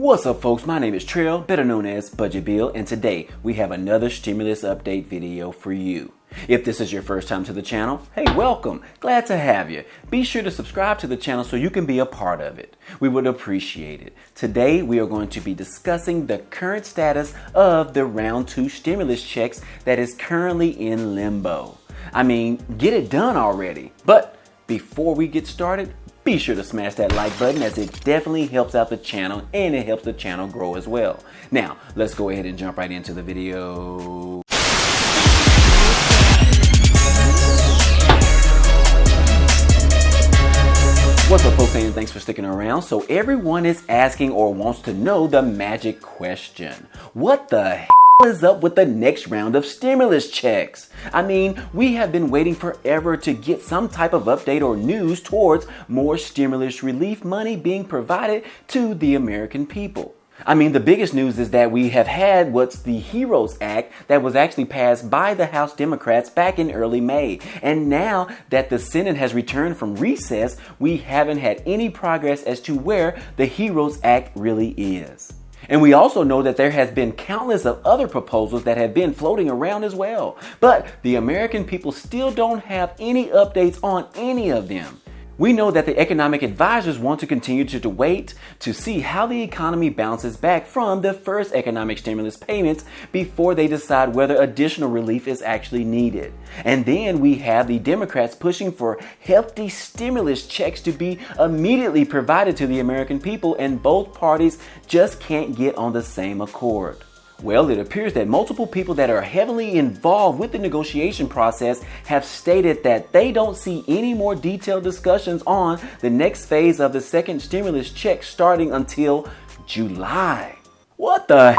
What's up, folks? My name is Trail, better known as Budget Bill, and today we have another stimulus update video for you. If this is your first time to the channel, hey, welcome. Glad to have you. Be sure to subscribe to the channel so you can be a part of it. We would appreciate it. Today, we are going to be discussing the current status of the round 2 stimulus checks that is currently in limbo. I mean, get it done already. But before we get started, be sure to smash that like button, as it definitely helps out the channel and it helps the channel grow as well. Now, let's go ahead and jump right into the video. What's up, folks, and thanks for sticking around. So everyone is asking or wants to know the magic question. What the hell is up with the next round of stimulus checks? I mean, we have been waiting forever to get some type of update or news towards more stimulus relief money being provided to the American people. I mean, the biggest news is that we have had what's the HEROES Act that was actually passed by the House Democrats back in early May. And now that the Senate has returned from recess, we haven't had any progress as to where the HEROES Act really is. And we also know that there has been countless of other proposals that have been floating around as well. But the American people still don't have any updates on any of them. We know that the economic advisors want to continue to wait to see how the economy bounces back from the first economic stimulus payments before they decide whether additional relief is actually needed. And then we have the Democrats pushing for hefty stimulus checks to be immediately provided to the American people, and both parties just can't get on the same accord. Well, it appears that multiple people that are heavily involved with the negotiation process have stated that they don't see any more detailed discussions on the next phase of the second stimulus check starting until July. What the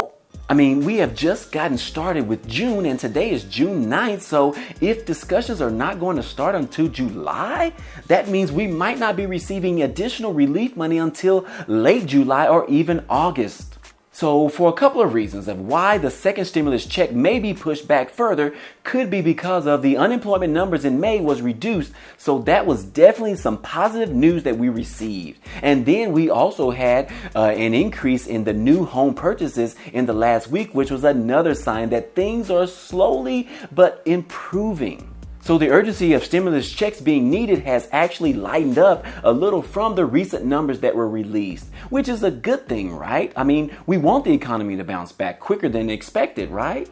hell? I mean, we have just gotten started with June and today is June 9th, so if discussions are not going to start until July, that means we might not be receiving additional relief money until late July or even August. So for a couple of reasons of why the second stimulus check may be pushed back further, could be because of the unemployment numbers in May was reduced. So that was definitely some positive news that we received. And then we also had an increase in the new home purchases in the last week, which was another sign that things are slowly but improving. So the urgency of stimulus checks being needed has actually lightened up a little from the recent numbers that were released, which is a good thing, right? I mean, we want the economy to bounce back quicker than expected, right?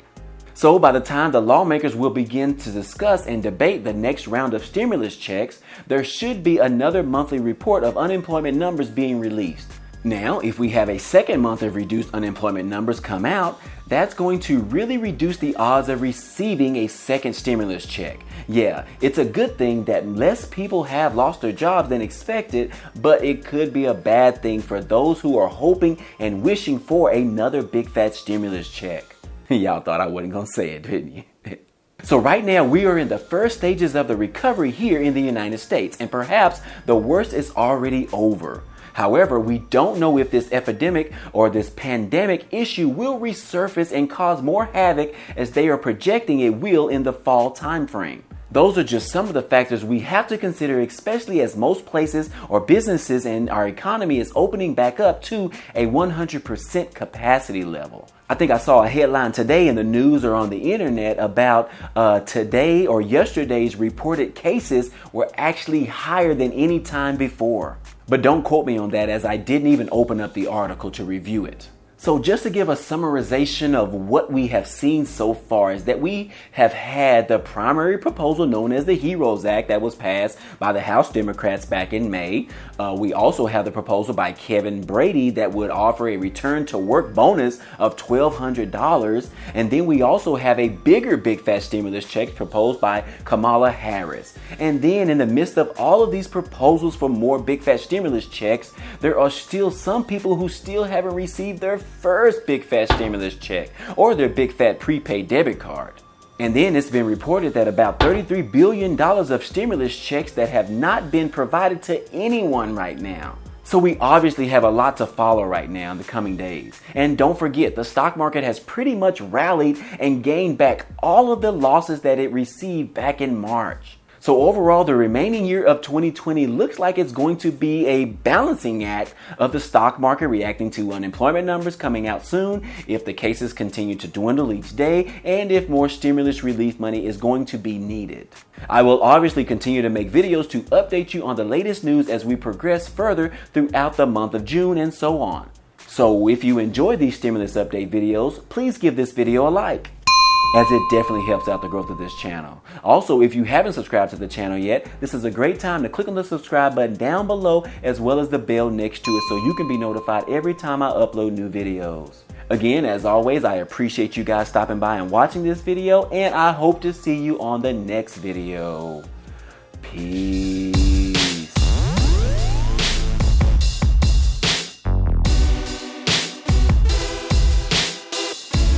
So by the time the lawmakers will begin to discuss and debate the next round of stimulus checks, there should be another monthly report of unemployment numbers being released. Now, if we have a second month of reduced unemployment numbers come out, that's going to really reduce the odds of receiving a second stimulus check. Yeah, it's a good thing that less people have lost their jobs than expected, but it could be a bad thing for those who are hoping and wishing for another big fat stimulus check. Y'all thought I wasn't gonna say it, didn't you? So right now we are in the first stages of the recovery here in the United States, and perhaps the worst is already over. However, we don't know if this epidemic or this pandemic issue will resurface and cause more havoc as they are projecting it will in the fall timeframe. Those are just some of the factors we have to consider, especially as most places or businesses and our economy is opening back up to a 100% capacity level. I think I saw a headline today in the news or on the internet about today or yesterday's reported cases were actually higher than any time before. But don't quote me on that, as I didn't even open up the article to review it. So just to give a summarization of what we have seen so far is that we have had the primary proposal known as the HEROES Act that was passed by the House Democrats back in May. We also have the proposal by Kevin Brady that would offer a return to work bonus of $1,200. And then we also have a big fat stimulus check proposed by Kamala Harris. And then in the midst of all of these proposals for more big fat stimulus checks, there are still some people who still haven't received their first big fat stimulus check or their big fat prepaid debit card. And then it's been reported that about $33 billion of stimulus checks that have not been provided to anyone right now. So we obviously have a lot to follow right now in the coming days. And don't forget, the stock market has pretty much rallied and gained back all of the losses that it received back in March. So overall, the remaining year of 2020 looks like it's going to be a balancing act of the stock market reacting to unemployment numbers coming out soon, if the cases continue to dwindle each day, and if more stimulus relief money is going to be needed. I will obviously continue to make videos to update you on the latest news as we progress further throughout the month of June and so on. So if you enjoy these stimulus update videos, please give this video a like, as it definitely helps out the growth of this channel. Also, if you haven't subscribed to the channel yet, this is a great time to click on the subscribe button down below as well as the bell next to it so you can be notified every time I upload new videos. Again, as always, I appreciate you guys stopping by and watching this video, and I hope to see you on the next video. Peace.